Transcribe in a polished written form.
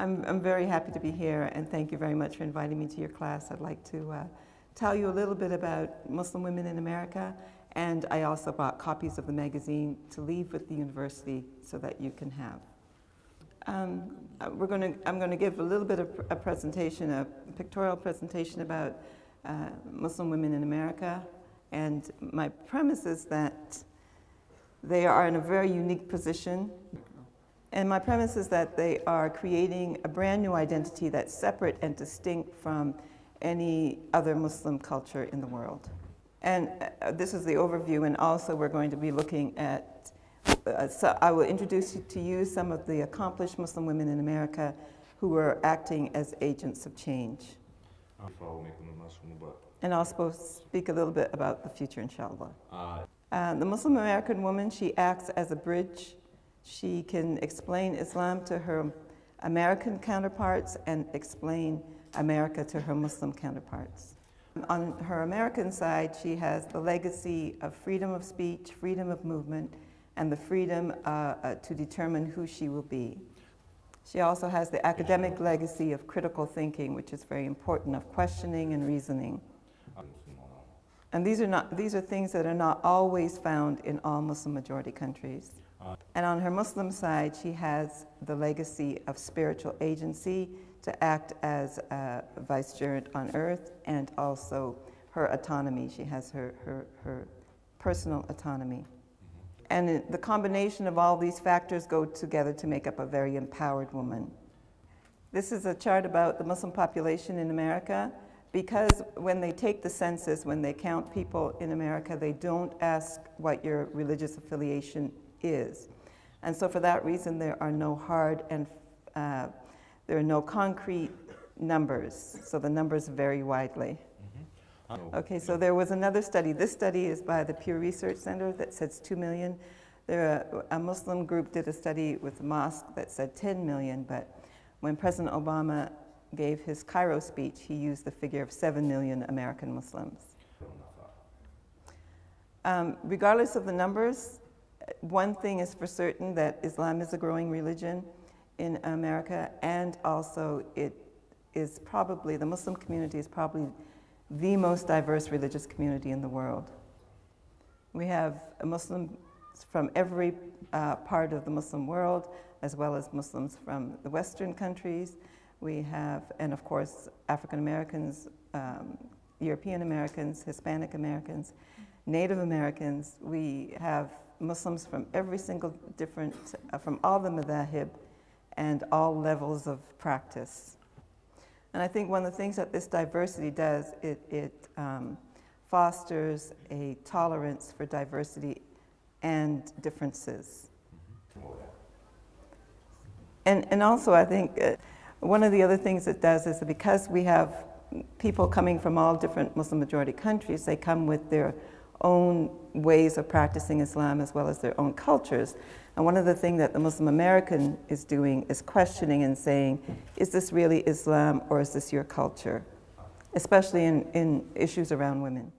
I'm very happy to be here, and thank you very much for inviting me to your class. I'd like to tell you a little bit about Muslim women in America, and I also bought copies of the magazine to leave with the university so that you can have. I'm going to give a little bit of a presentation, a pictorial presentation about Muslim women in America, and my premise is that they are in a very unique position. And my premise is that they are creating a brand new identity that's separate and distinct from any other Muslim culture in the world. And this is the overview, and also we're going to be looking at, so I will introduce to you some of the accomplished Muslim women in America who are acting as agents of change. And I'll speak a little bit about the future, inshallah. The Muslim American woman, she acts as a bridge. She can explain Islam to her American counterparts and explain America to her Muslim counterparts. On her American side, she has the legacy of freedom of speech, freedom of movement, and the freedom to determine who she will be. She also has the academic legacy of critical thinking, which is very important, of questioning and reasoning. And these are things that are not always found in all Muslim majority countries. And on her Muslim side, she has the legacy of spiritual agency to act as a vicegerent on earth, and also her autonomy. She has her personal autonomy. And the combination of all these factors go together to make up a very empowered woman. This is a chart about the Muslim population in America, because when they take the census, when they count people in America, they don't ask what your religious affiliation is. And so for that reason, there are no hard and there are no concrete numbers. So the numbers vary widely. Okay, so there was another study. This study is by the Pew Research Center that says 2 million. A Muslim group did a study with a mosque that said 10 million, but when President Obama gave his Cairo speech, he used the figure of 7 million American Muslims. Regardless of the numbers, one thing is for certain, that Islam is a growing religion in America, and also it is probably, the Muslim community is probably the most diverse religious community in the world. We have Muslims from every part of the Muslim world, as well as Muslims from the Western countries. We have, and of course, African Americans, European Americans, Hispanic Americans, Native Americans. We have Muslims from every single different, from all the madhahib and all levels of practice. And I think one of the things that this diversity does, it fosters a tolerance for diversity and differences. And also I think one of the other things it does is that because we have people coming from all different Muslim majority countries, they come with their own ways of practicing Islam as well as their own cultures. And one of the things that the Muslim American is doing is questioning and saying, is this really Islam or is this your culture? Especially in issues around women.